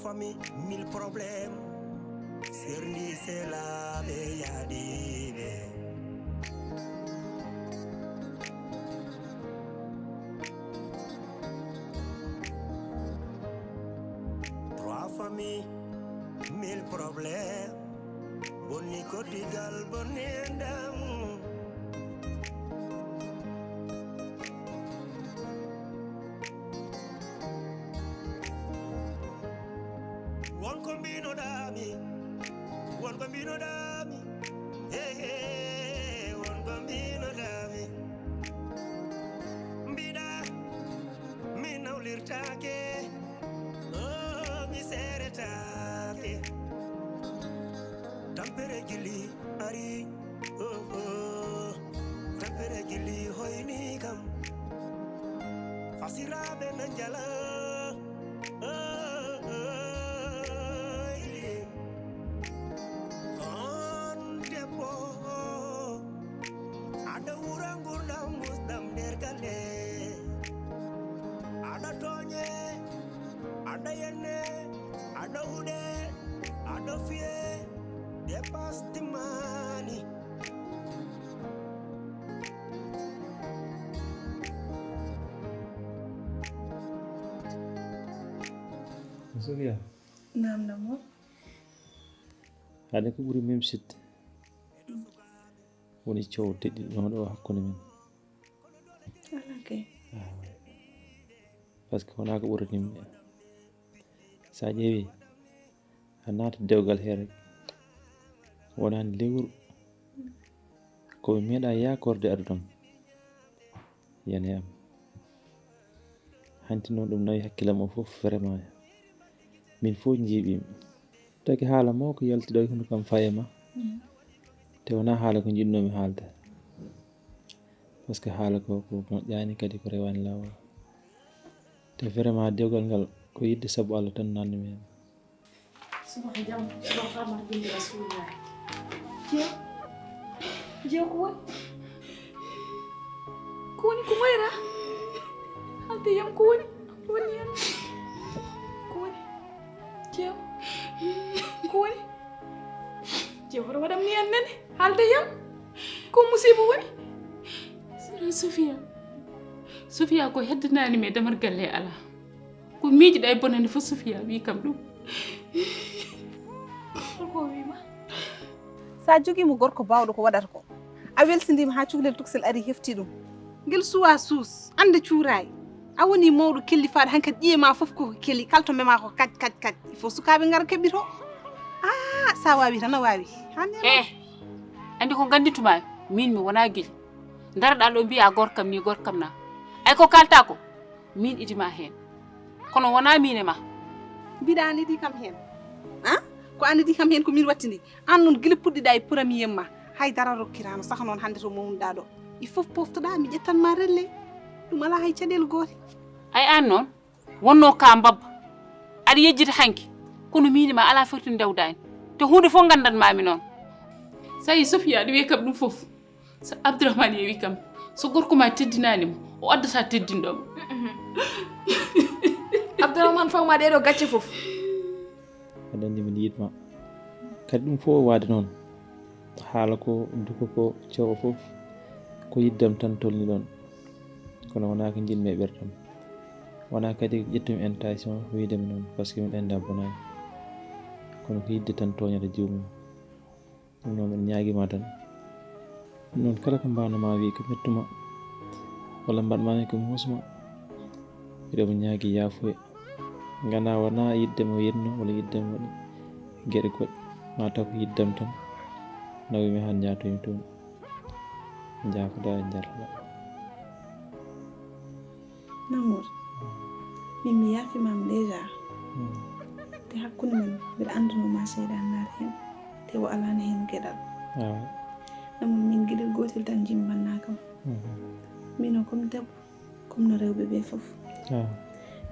familles, 1000 problèmes. Serie, c'est la Réalisé. Trois familles, 1000 problèmes. Boni kotigal, boni endam. One combino dami, hey hey, one combino dami. Mbida, mi naulirtake, oh mi seretake. Tampere gili ari, oh oh, tampere gili hoini kam. Fasirabe nanjala, oh oh. Ada urangur da musdam dergale, ada tonye, ada yenne, ada ude, ada fie, depas timani. Sophia. Naam Namo. Ada ko buri même site. Woni ciow teddi no do hakkunde men. Okay. Parce que wona ko ɓurani yimɓe sa ƴeewi a naata dewgal he rek wonani lewru koɓe meeɗa yakorde adunam yane am hanti noon ɗum nawi hakkillam o fof vraiment min fof jiiɓimi taki haala mo ko yaltiɗo e hunde kam fayema te wona haala ko jiɗnomi haalde par ce que haala ko moƴƴani kadi ko rewani lawol te vraiment dewgal ngal ko yidde sabu Allah tan nanni men Subax jam subax fama bindi rasulullah je ko woni ko moyra halde yam ko woni yam ko woni je horo wadam ni en nene halde yam ko musibo woni Sofia ko heddinani me damar galle ala ko miiji day bonande fo Sofia wi kam dum ko wima sa jogi mo gorko bawdo ko wadata ko a welsindima ha cuklel tuksel ari hefti dum gel suwa sus ande cuuray a woni mawdo kelli faade hanka ƴiema fof ko kelli kalto mema ko kaj il faut sukabe ngar kebito sa wawi tan wawi andi ko gandituma min mi wona gil darda do biya gorkam ni gorkam na ay ko kalta ko min idima hen kono wona mine ma bidani di kam hen ko andi di kam hen ko min wattini an non gele puddida e premier ma hay dara rokkirano sax non hande to mawunda do il faut poftoda mi jettan ma relle dum ala hay cadel goti ay an non wonno ka mbabba adi yejjita hanki kono mini ma ala fortune dewdani te hunde fo gandan mami non sayi Sofia di wi kam dum fof sa Abdourahmane yewi kam so gorko ma teddinani mo o addata teddindom Abdourahmane fawma de do gacce fof adandi min yitma kadi dum fo waade non haala ko duko ko ciow fof ko yiddam tan tolni don kono wona ko jinme bertam wona kadi ƴettumi intention wiidemi non parce que min enda bonani kono ko yidde tan toñata jiwmum ɗum noon min ñaaguima tan ɗum noon kala ko mbanoma wi ko mettuma walla mbaɗmani ko musma eɗomo ñaagui yaafuya gana wona yiddemo yenno walla yiddemo waɗi gueɗe goɗɗe mataw ko yiddam tan nawimi han jatomi toon jaafoɗa e jarata Namour min mi yaafimama déjà te hakkunde men mbiɗa andunoma seeɗa hen te o alano hen gueɗal Namour min gueɗel gotel tan jimbannakam mino comme debbo comme no rewɓe ɓe foof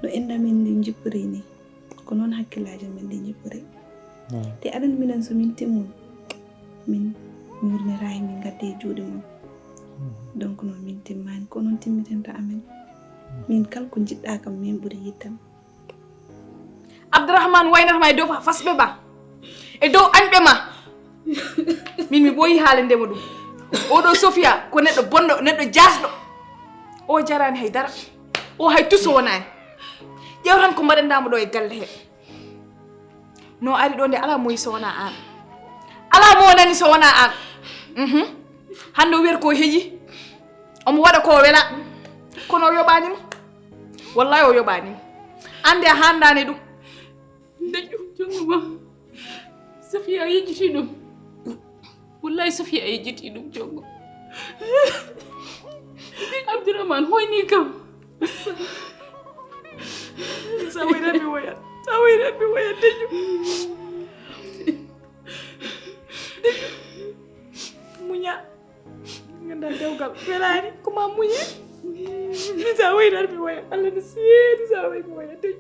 no endamin ndi jippori ni ko noon hakkillaji men ndi jippori te aɗan minen so min timmum min murnirayi min gadde e juuɗe mum donc noon min timmani ko noon timmitenta amen min kala ko jiɗɗa kam min ɓuuri yiddam Abdourahmane waynata ma e dow fasɓe ba e dow añɓe ma min mi ɓooyi haalendema ɗum oɗo Sofia ko neɗɗo bonɗo neɗɗo jasɗo o jarani haydara o hay tuso wonani ƴew tan ko mbaɗandamo ɗo e galle he no ari ɗo nde ala moyi so wona an ala mo nani so wona an hande o wiyata ko heeƴi omo waɗa ko wela kono o yoɓanimo wallahi o yoɓanimo ande a handani ɗum deƴƴo jongoma Sofia yejjiti ɗum wallahi Sofia yejjiti ɗum jongo Abdourahmane hoyni kam sa wayranmi woyat deƴƴo muña ganda dewgal welani koma muñe min sa wayranmi woyat Allah no seedi sa waymi woyat deƴƴo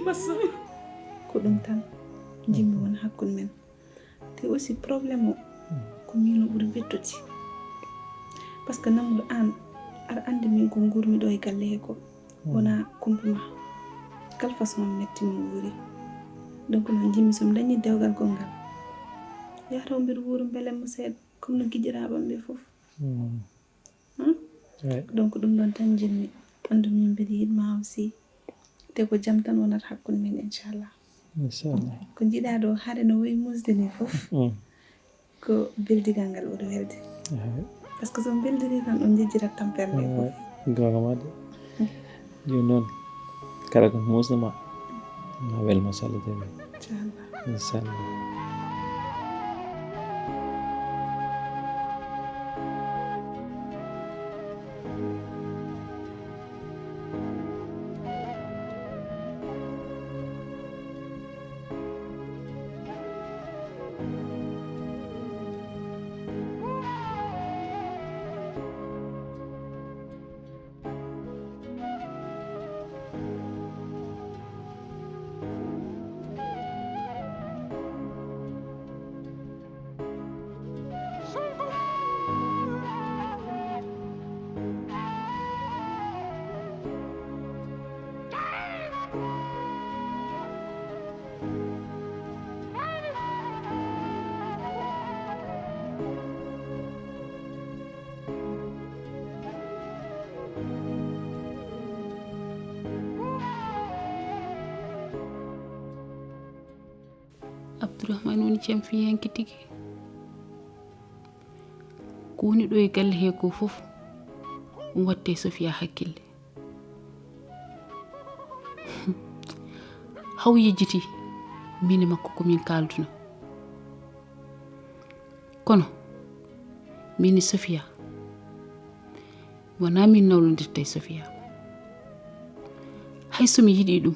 massa ko ɗum tan jimmi won hakkude men te aussi probléme o ko min o ɓuri beddude par ce que namudo an aɗa andi min ko gurmi ɗo e galle he ko wona kumpuma kala façon metti mo wuuri donc noon jimmi somi dañi dewgal gongal yahata o mbiɗa wuuro beelemo seeɗa comme no guiƴiraɓam ɓe foof donc ɗum ɗon tan jimmi andu min mbiɗa yiɗma aussi te ko jam tan wonata hakkude min inchallah ko jiiɗa ɗo haade no woyi musde ni foof ko beldigal ngal ɓuri welde par ce que somi beldiri tan on jejjirat tampere nde fof gonga made joni noon kala ko musnama ma welma so Allah jaɓi inchallah Abdourahmane woni camfiyanke tigi ko woni ɗo e galle he ko fof ɗum watte Sofia hakkille haw yejjiti min e makko komin kalduno kono min e Sofia wona min nawlodirta e Sofia hay somi yiɗi ɗum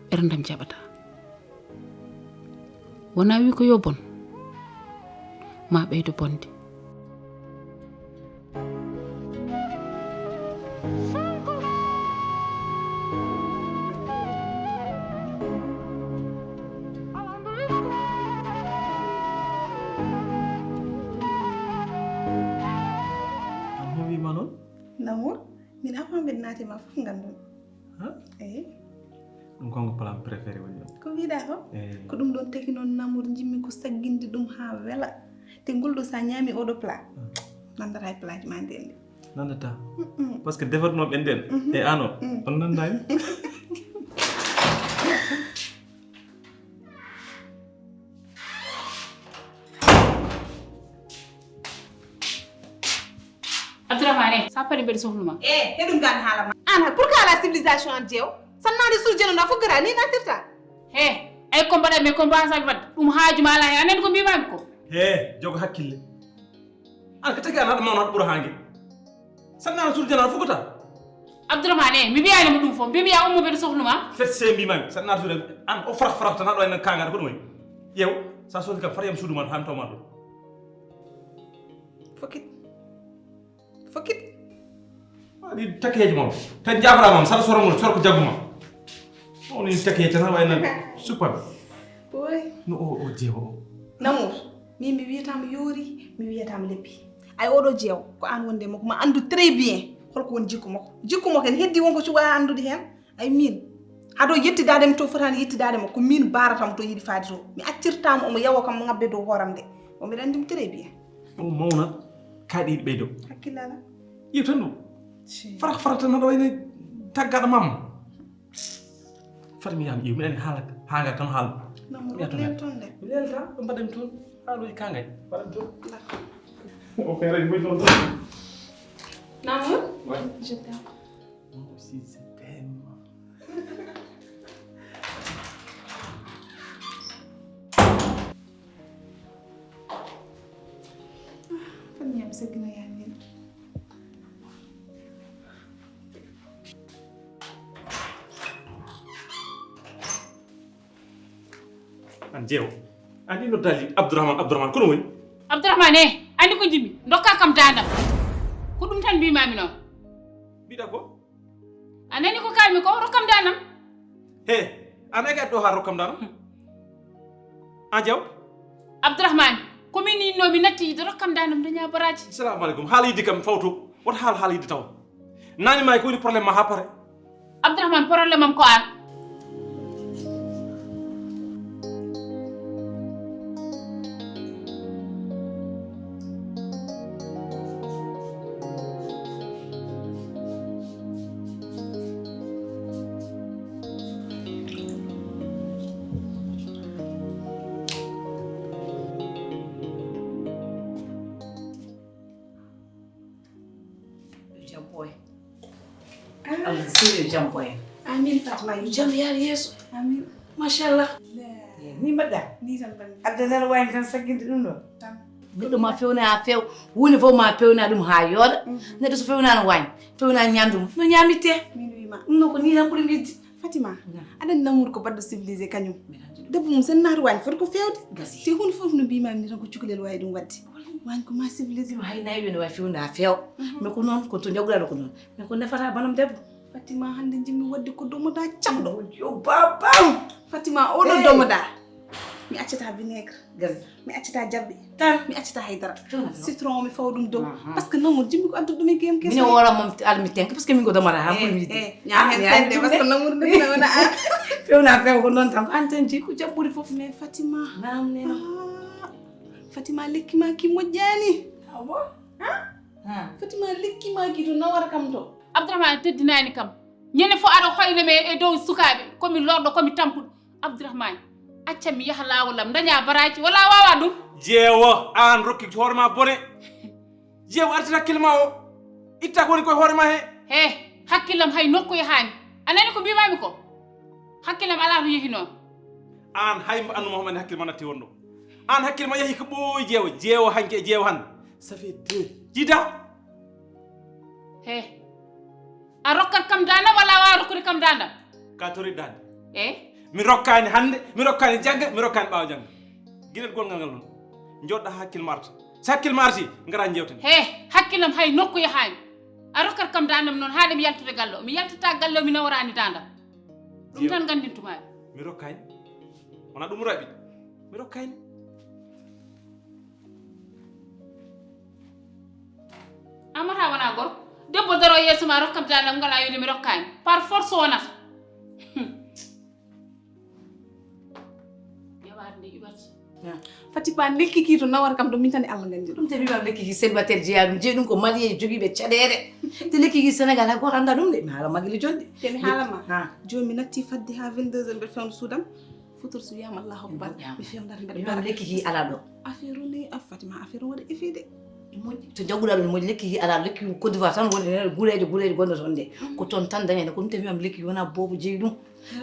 ɓerdam jaɓata wona wi ko yo bon ma ɓeydo bonde Namour min avant mbiɗa naatima fof ngandon eyi ɗum konko plan préféré woni ɗon ko wiɗa o ko ɗum ɗon tagi noon Namour jimmi ko sagginde ɗum ha wela te ngolɗo sa ñaami oɗo plat nandata e plat ma nden nandata par ce que defatnoɓe nden e an o on nandani Abdourahmane sappari mbeɗa sohluma heɗum gan haalama an pour que ala civilisation an jeew sannade surjeno na fof gara ni natirta he ay ko mbaɗatmi ko mbasami wadde ɗum haajuma ala hen anani ko mbimami ko he jogo hakkille an ko tagi an haɗa mawno haɗa ɓuura hangue sannade surjeno na fugata Abdourahmane mi wiyanimo ɗum fof mbimi ya ummo mbeɗa sohluma fet se mbimami sannade suude an o farata tan haɗo ene kangade ko ɗum wayi ƴeew sa soodi kam fatayam suudu ma hamtoma ɗo fokit ɗi takkeji moom tan jafaramam saɗa soromol sorko jagguma oni takkeji tan haɗa wayno suppame oy no o jeewo o Namour mi wiyatama yoori mi wiyatama leppi ay oɗo jeew ko an wonde makko ma andu très bien holko woni jikko makko en heddi wonko cuɓa andude hen ay min haɗo yettidademi to fotani yettidadema ko min baratamo to yiiɗi faade to mi accirtama omo yawo kam ngabbe dow hooram de o mbiɗa andi mo très bien o mawna kaaɗi yiɗi ɓeydo hakkillala yiw tan ɗum farata naɗa wayno taggaɗo mamma fati mi yiyama iw miɗani haanga tan haala len toon de mi lelta ɗo mbaɗami toon haaluji kangay mbaɗami toon o feerani moy toon Namour Ouais. je t'aime moi aussi je t'aime fan ñam segna yaa min an jeewo andi no dali abdourahmane kono woni Abdourahmane andi ko jimmi dokka kam dandam ko ɗum tan mbimami noon mbiɗa ko a nani ko kalmi ko rokkam danam he an ega ɗo ha rokkam dano an jeew Abdourahmane komin yinnomi natti yide rokkam danam daña baraji assalamu aleykum haala yidde kam fawto wota haala yidde taw nani ma ko woni probléme ma ha pare Abdourahmane probléme am ko an Allah sirri jam boy. amin Fatma yu Jam yar yeso. amin Mashallah. Ni mbaɗɗa ni tan ban addana wayni tan sagginde ɗum ɗo tan goɗɗo ma fewna ha few woni fof ma pewna ɗum ha yooɗa neɗɗo so fewnano wayni fewna ñandum no ñamitte min wima ɗum no ko ni tan ɓuuri widde Fatima aɗani Namour ko badɗo civilisé kañum debbo mum sen naata wani foti ko fewde gasi te hunde fof no mbimami ni tan ko cukalel wawi ɗum wadde wani ko ma civilisé hay nayi wene wawi fewna ha few mais ko noon ko to jagguɗaɗo ko noon mais ko nefata banam debbo Fatima hande jimmi wadde ko domoda cakɗo yo babam Fatima oɗo domoda mi accata vinaigre gasi mi accata jabbe tan mi accata haydara fewna citron mi fawa ɗum dow par ce que Namour jimmi ko addude ɗum e gueyam mine wora mom almi tenka parce que min ko domata ha ɓuuri widde ñam hen sende par ce que Namour defina wona an fewna few ko noon tan ko an tan jeeyi ko jam ɓuuri fof mais Fatima namneno Fatima lekki ma ki moƴƴani awo Fatima lekki ma ki to nawara kam to Abdourahmane teddinani kam ñande fo aɗa hoynami e dow sukaɓe komi lorɗo komi tampuɗo Abdourahmane accam mi yaha lawolam daña baraji wala wawa ɗum jeewo an rokki hoore ma bone jeewo artita hakkille ma o itta ko woni koye hoore ma he hakkillam hay nokku yahani anani ko mbimami ko hakkillam ala to yeehi noon an hay mbo annuma homane hakkille ma natti wonɗo an hakkille ma yeehi ko ɓooyi jeewo hanke e jeewo hande ça fait 2 jida a rokkat kam dandam walla wawa rokkude kam dandam ka tori dande mi mi rokkani hande mi rokkani jangga mi rokkani ɓaawa jangga guiɗel gongal ngal noon joɗɗa hakkille ma arta so hakkille ma arti gara jewten hakkillam hay nokku yahani a rokkat kam dandam noon haade mi yaltude galle o mi yaltata galle o mi nawrani dandam ɗum tan gandintumami mi rokkani wona ɗum raɓi mi rokkani amata wona gorko debbo daro yeeso ma rokkam dandam ngala wiide mi rokkani par force wonata yawade nde iwata Fatima lekki ki to nawara kam ɗo min tan e Allah gandi ɗum te wimam lekki ki célibataire jeeya ɗum jeeyi ɗum ko marié joguiɓe caɗele te lekki ki Sénégal hay goto anda ɗum de mi haala magili jonde te mi haalama joni mi natti fadde ha 22 heures mbeɗa fewno suudam futur so wiyama Allahu akbar mi fewnata mbeɗa wimam lekki ki ala ɗo affaire o ni Fatima affaire o waɗa effet de moƴƴi to jagguɗa ɗum moƴƴi lekki ki ala lekki Côte d'Ivoire tan woni ene guureje gonɗo toon nde ko toon tan dañede ko ɗum te wimam lekki wona bobo jeeyi ɗum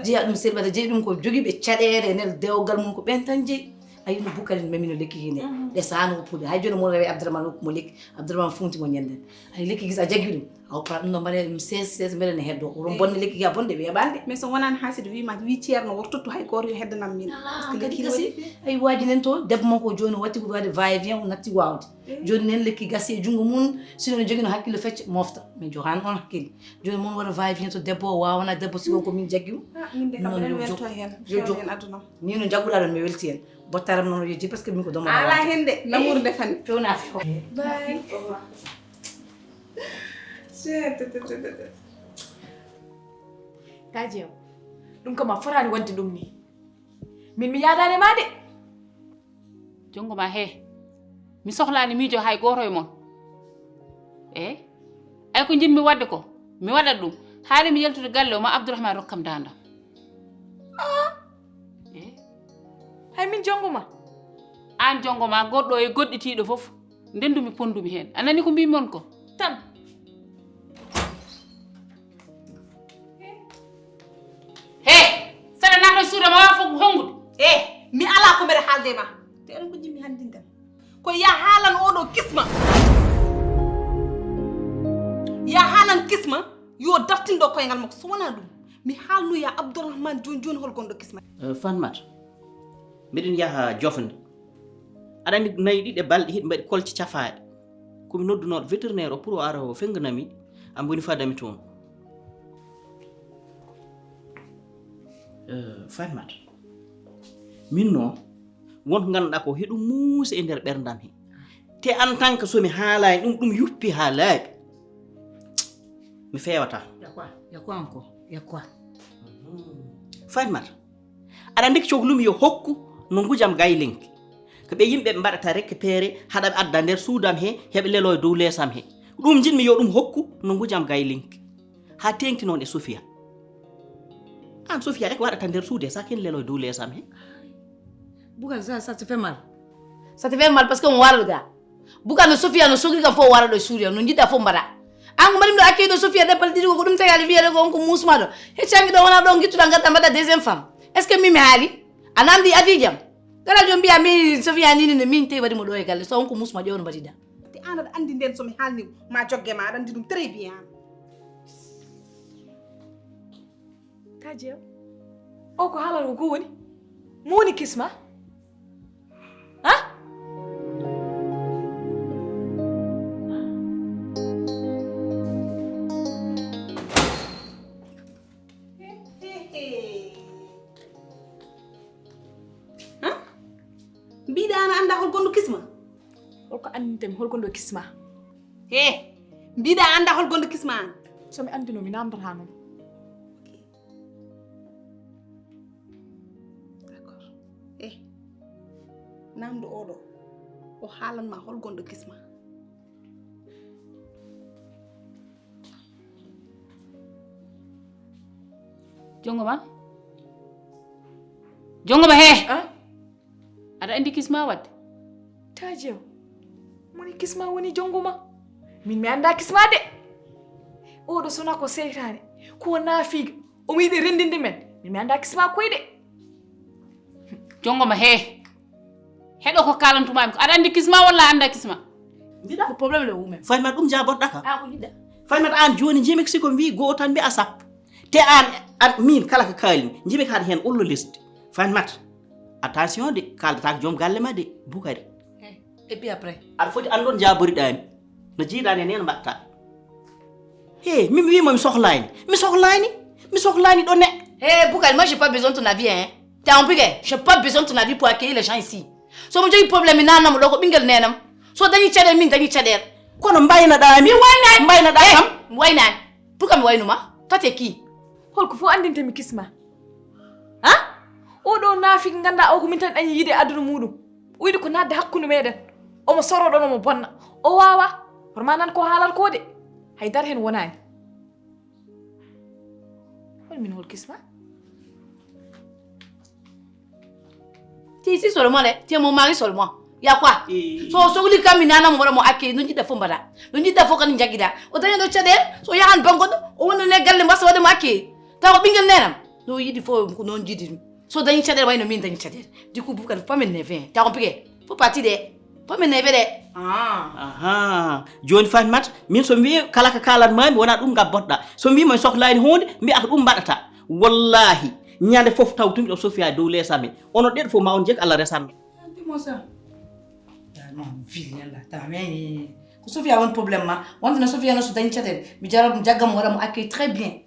jeeya ɗum célibataire jeeyi ɗum ko joguiɓe caɗele nder dewgal mum ko ɓen tan jeeyi ayi no bukkari memino lekki ki nde ɗe sano puuɗe hay joni mo rewi Abdourahmane hokkumo lekki Abdourahmane funti mo ñanden ay lekki ki sa jaggi ɗum aw para ɗum ɗo mbaɗe ɗum 16 mbeɗa ne heddo oɗon bonde lekki ki a bonde weeɓande mais so wonani hasido wima wi ceerno woto tottu hay goto yo heddanam min par ce que lekki gasi ay waji nen to debbo makko joni watti ko wade va et vient o natti wawde joni nen lekki gasi e jungo mum sino ne jogui no hakkille fecce mofta mais johani on hakkille joni mon waɗa va et vient to debbo o wawona debbo sigon ko min jaggi min de kam ɗen welto hen hen aduna ni no jagguɗa ɗon mi welti hen bottaram noon o yetti par ce que min ko doma ala hen de Namour defani fewna few bye Kaji yow ɗum kam a fotaani wonde ɗum ni min mi yaadaani ma de jongo ma he mi sohlaani miijo hay gooto e mon ay ko jinmi wadde ko mi waɗat ɗum haade mi yaltude galle o ma Abdourahmane rokkam dandam hay min jongo ma an jongo ma goɗɗo e goɗɗitiiɗo fof ndendumi pondumi heen a nani ko mbimon ko tan saɗa naata suuda ma wawa fof hongude mi ala ko mbeɗa haalde ma te eɗen ko jimmi hanndindem ko ya haalan oɗo kisma yo dartindo koyngal makko so wona ɗum mi haalnoya Abdourahmane joni joni hol gonɗo kisma Fanmata mbiɗen yaha jofde aɗa andi nayi ɗiɗi balɗe hiɗe mbaɗi kolce cafaɗe komi noddunoɗo vétérinaire o pour o ara o fenganami am boni fadami toon Fanmata min noon wonko ganduɗa ko heɗum muusa e nder ɓerdam he te en tant que somi haalani ɗum yuppi ha laaɓi mi fewata yakwa encore yakwa Fanmata aɗa andi ko cohlumi yo hokku no gujam gaylenki ko ɓe yimɓe ɓe mbaɗata récupéré haɗa ɓe adda nder suudam he heɓe lelo e dow leesam he ɗum jinmi yo ɗum hokku no gujam gaylenki ha tengti noon e Sofia an Sofia rek waɗata nder suude sa ken lelo e dow leesam he Bukan ça te fait mal. Ça te fait mal parce que on wara ga. Bukan no Sofia no sogri kam fo wara do Suria no jidda fo mbada. An ko marim do akay do Sofia de bal didi ko dum tagali wiere ko on ko musma do. He changi do wona do gittuda ngata mbada deuxième femme. Est-ce que mimi hali? Anandi adijam. Gara jom biya mi Sofia ni ni min te wadi mo do e galle so on ko musma de on badida. te an aɗa anndi nden somi haalni ma jogge ma aɗa anndi ɗum très bien Kaji yow o ko haalal ko woni mo woni kisma mbiɗa an a annda hol gonɗo kisma holko andintemi holgonɗo kisma mbiɗa annda hol gonɗo kisma an somi andino mi namdata noon d'accord namdo oɗo o haalanma hol gonɗo kisma jongoma he aɗa andi kisma wadde Taji yow moni kisma woni jonguma min mi anda kisma de oɗo sona ko seytane ko naafiga omo yiɗi rendinde men min mi anda kisma koyde jongoma he heɗo ko kalantumami ko aɗa andi kisma walla anda kisma Ko problème le wumen. Fanmata ɗum jaboɗɗa ka Ah ko jidda. Fanmata an joni jimi ko siko mbi go tan mbi'a sappo te an min kala ko kalimi jimi ko haɗa hen ullo lesdi Fanmata attention de kaldata ko joom galle ma de Bukari Et puis après. aɗa foti andon jaboriɗami no jiiɗani nene mbatta min mi wima mi sohlani ɗo neɗɗo Hé, Boukal, moi j'ai pas besoin de ton avis, hein. T'es un peu gay. J'ai pas besoin de ton avis pour accueillir les gens ici. So mon j'ai problème nana mo loko bingel nenam. So dañi tiader min dañi tiader. kono mbaynaɗami mbaynaɗa kam Waynan. Pourquoi me waynuma? Toi t'es qui? holko fo andintemi kisma oɗo naafi ganda o ko min tan dañi yide aduna muɗum o yiɗi ko nadde hakkude meɗen omo soroɗon omo bonna o wawa horma nan ko haalal ko de haydara hen wonani holmin hol kisma T'es ici seulement là. Tu es mon mari seulement. Y'a quoi? So sogli kam minana mo mo akke no jidda fo mbada. No jidda fo kan jagida. O dañi do tiader so yahan bangodo o wona le galle mbassa wade mo akke. Ta ko bingel nenam. No yidi fo ko non jidi. So dañi tiader wayno min dañi tiader. Du coup Boukal pas m'énerver. T'as compris? Faut partir de. Pas m'énerver de. aha joni Fanmata min so mbi kala ka kalanmami wona ɗum gabboɗɗa so mbimo mi sohlani hunde mbiya ko ɗum mbaɗata wallahi ñande fof tawtumi ɗo Sofia dow lesami ono ɗeɗo fof ma on jek Allah resanmi Dis-moi ça. Non, vilain là. T'as mais Sophie a un problème ma. On dit Sophie no so dañi tiader. Mi jaram jagam wara mo accueille très bien.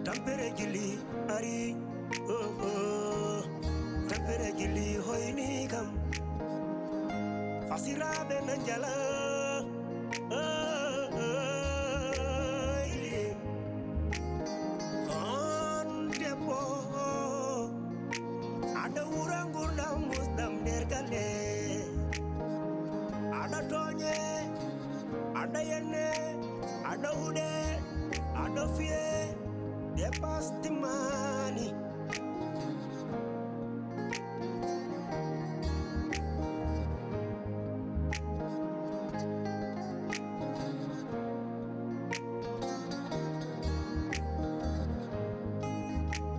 tampere gili ari tampere gili hoyni kam fasiraɓe nan jala Sophie, dépasse the money.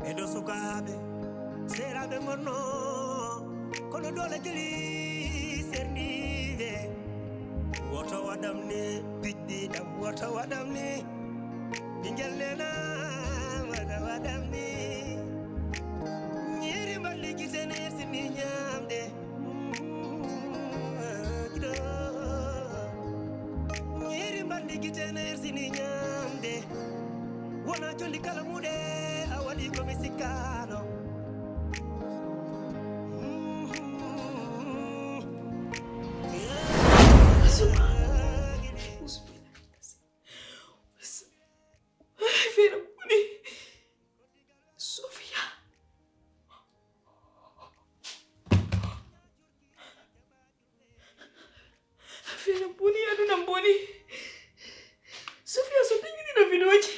Edo sukabe, serabe mono, kono dole jeli sernive. Water wadamne, biddi dam water wadamne. Dingelena, water wadamne. Nyeri maliki sene sini nyamde. Nyeri maliki sene sini nyamde. Wana jondi kala mude awali ko misikano. Sofia. Fira buni aduna buni. Sofia so tingini na videoji.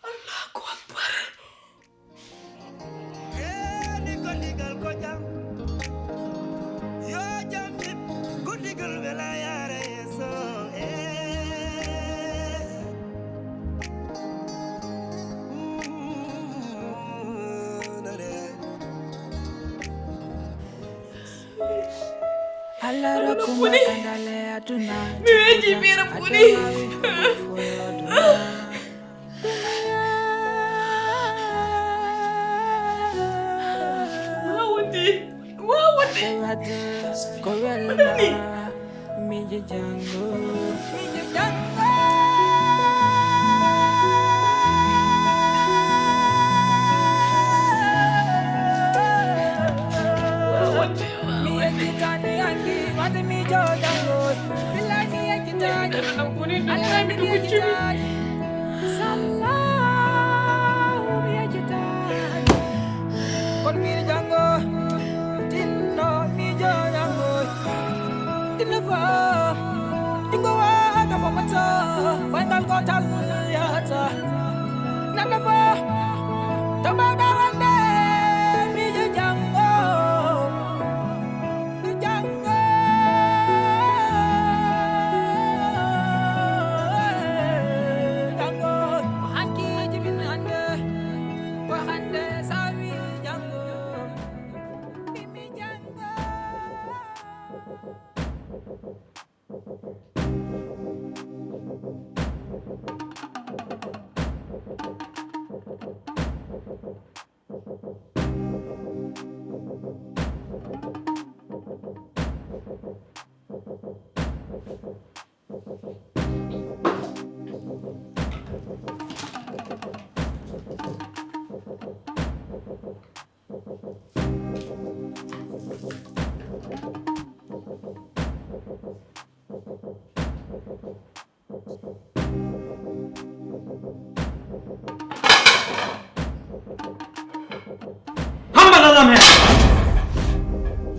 Allahu Akbar. Nigal ko jam. Yo jam dip gudigal bela yare so Allah rakuma kandale aduna. Miweji fira buni. Mije jango.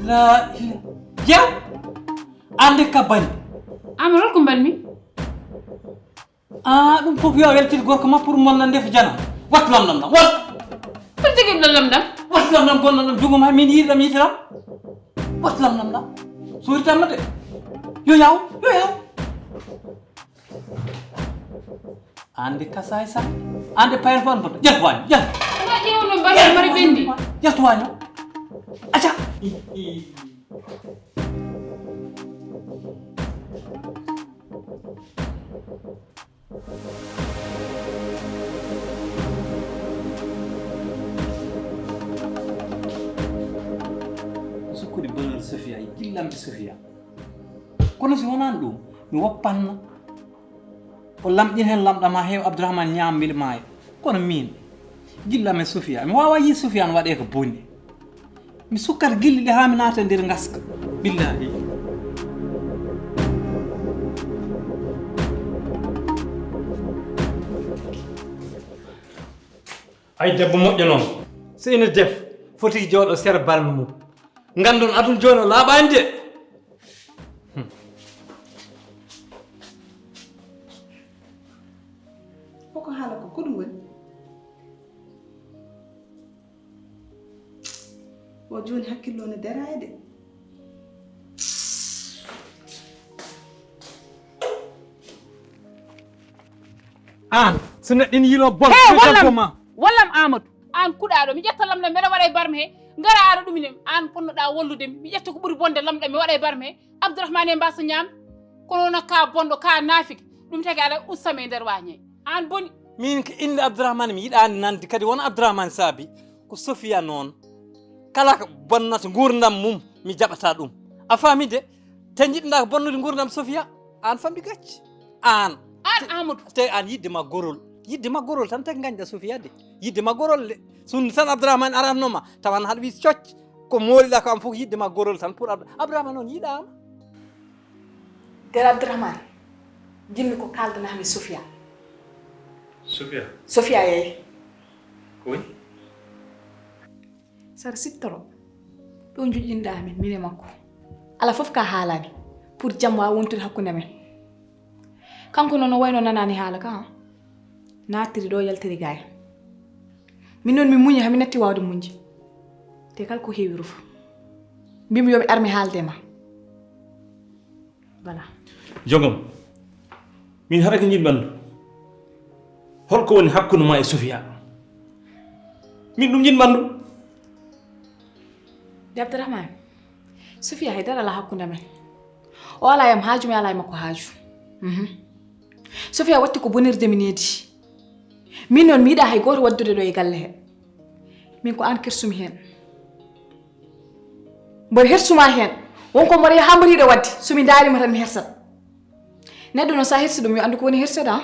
La ya ande ka bani amarol ko banmi dum fof yo weltir gorko ma pour mon na def jana wat lam lam wat ko tigi lam dam wat lam lam gon dum jugum ha min yidam yitram wat lam lam suri tamade yo yaw ande kasay sa ande payal fon boto jel wañ jel ma jewno bagal mari bendi jel wañ acha sukuri bonal Sofia dillam Sofia kono si wonan dum mi woppanna o lamɗin hen lamɗama heew Abdourahmane ñaam mil maayo kono min gillame Sofia mi wawa yi Sofia n waɗe ko bonni mi sukkat gilli ɗe ha mi naata nder gaska billahi ay debbo moƴƴo noon so ina def foti jooɗo sera balme mum gandon adun joni o laaɓani de koko haala ko ko ɗum woni o joni hakkillo ne deraye de an so neɗɗo ina yilo bon wallam Amadou an kuɗaɗo mi ƴetta lamɗam mbeɗa waɗa e barme he gara aɗa ɗumine an ponnoɗa wallude mi ƴetta ko ɓuuri bonde lamɗam mi waɗa e barme he Abdourahmane e mbasa ñaam kono no ka bonɗo ka naafiki ɗum tagi aɗa ustame e nder wañe an boni min ko inde Abdourahmane mi yiɗani nande kadi won Abdourahmane saabi ko Sofia noon kala ko bonnata gurdam mum mi jaɓata ɗum a faami de te jiɗɗa ko bonnude gurdam Sofia an famɗi gacce an Amadou te an yiddema gorol tan tagi gañɗa Sofia de yiddema gorol de sunni tan Abdourahmane aratnoma tawan haɗa wi cocc ko mooliɗa ko am fof yiddema gorol tan pour Abdourahmane noon yiɗama nder Abdourahmane jinmi ko kaldanami Sofia Sofia yeyi ko woni saɗa siftoro ɗo juƴƴinɗamin min e makko ala fof ka haalani pour jaam wawa wontude hakkude men kanko noon o wayno nanani haala ka nattiri ɗo yaltiri gaya min noon mi muñi hami natti wawde muñde te kala ko heewi rufo mbimi yomi armi haalde ma voilà jogam min haɗa ko jiɗmi andu holko woni hakkude ma e Sofia min ɗum jiɗmi andu de Abdourahmane Sofia haydara ala hakkude men o ala yam haaju mi ala e makko haaju Sofia watti ko bonirde mi needi min noon mi yiɗa hay goto waddude ɗo e galle he min ko an kersumi hen mboɗo hersuma hen wonko mboɗo yaha mboriɗo wadde somi daarima tan mi hersat neɗɗo noon sa hersi ɗum yo andu ko woni hersede a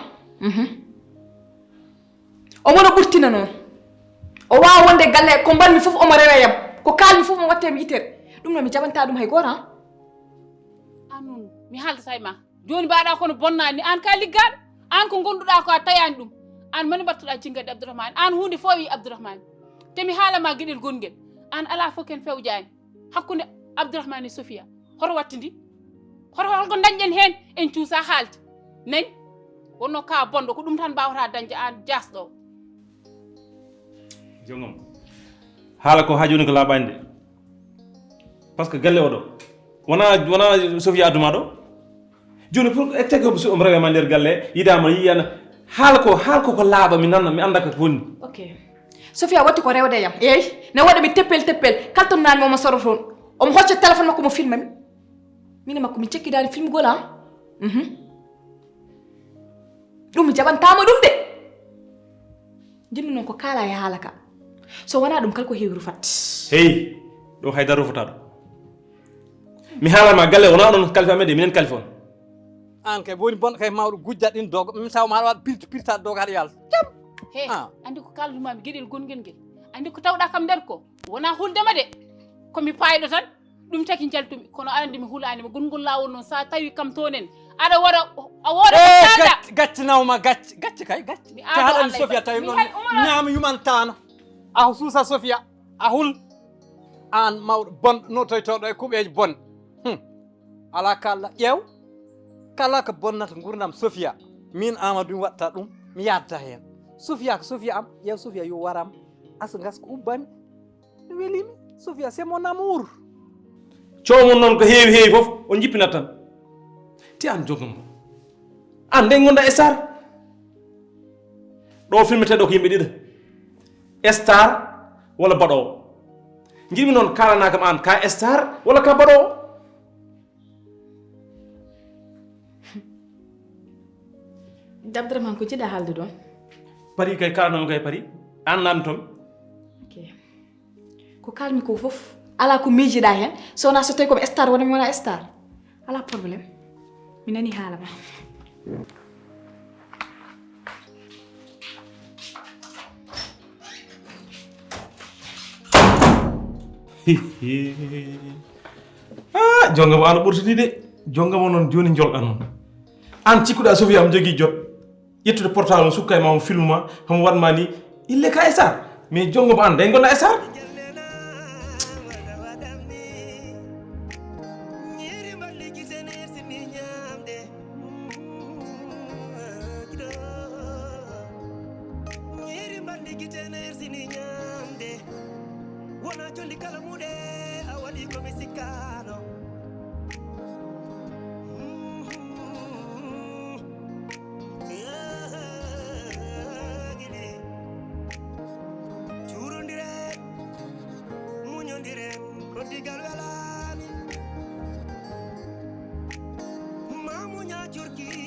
omono ɓurtina noon o wawa wonde galle ko mbalmi fof omo rewe yam ko kalmi fof mo wattemi yitere ɗum noon mi jaɓanta ɗum hay goto an noon mi haaldata e ma joni mbaɗa kono bonnani an ka liggaɗo an ko gonduɗa ko a tayani ɗum an mani battuɗa jingade Abdourahmane an hunde fo wi Abdourahmane te mi haalama gueɗel gonguel an ala fof ken fewjani hakkude Abdourahmane e Sofia hoto wattidi holko dañƴen hen en cuusa haalde nani wonno ka bonɗo ko ɗum tan mbawata dañde an jasɗo jongam haala ko ha joni ko laaɓani de par ce que galle oɗo wona Sofia adduma ɗo joni pour tagi omo rewema nder galle yidama yiyana haala ko laaɓa mi nanna mi anda ko woni ok Sofia watti ko rewde yam eyi ne waɗa mi teppel kala to nanmi omo soro toon omo hocca téléphone makko mo filma mi min e makko mi cekkidani film gol a ɗum mi jaɓantama ɗum de jinmi noon ko kaala e haala ka so wona ɗum kala ko heewi rufat hey ɗo haydara rufata ɗo mi haalanma galle wona onon kalifa meɗe minen kalifa on an kay woni bonɗo kay mawɗo gujjat ɗin doga mi taw ma haɗa waɗa pirtade doga haɗa yaala jam he andi ko kaldumami gueɗel gonguel ngel andi ko tawɗa kam nder ko wona huldema de komi payɗo tan ɗum taki jaltumi kono andi mi hulanima gongol lawol noon sa tawi kam tonen aɗa waɗa a woɗa gacce nawma gacce kay gacce te haɗani Sofia tawi ɗon ñaama yumantano a suusa Sofia a hul an mawɗo bonɗo notoytoɗo e kuɓeji bonne ala kalla ƴeew kala ko bonnata gurdam Sofia min Amadou mi watta ɗum mi yadda hen Sofia ko Sofia am ƴeew Sofia yo waram asa gaska ubbami mi welimi Sofia c'est mon amour coomon noon ko heewi fof o jippinat tan ti an jogom an nde gonda star ɗo filmeteɗo ko yimɓe ɗiɗo star walla baɗowo jiɗmi noon kalanakam an ka star walla ka baɗowo Abdourahmane ko jiɗa haalde ɗon pari kay kalanami kay pari an namtomi ok ko kalmi ko fof ala ko miijiɗa hen so wona so tawi komi star wona mi wona star ala probléme mi nani haala ma jongamo an ɓurtini de jongamo noon joni jolɗa noon an cikkuɗa Sofia am jogui jot ƴettude portable mo sukka e ma mo film ma homo waɗma ni ille ka star mais jongamo an day gonɗa star condi kala mude a waɗi komi sikkano gili curodiren muñodiren ko digal welami ma muña curki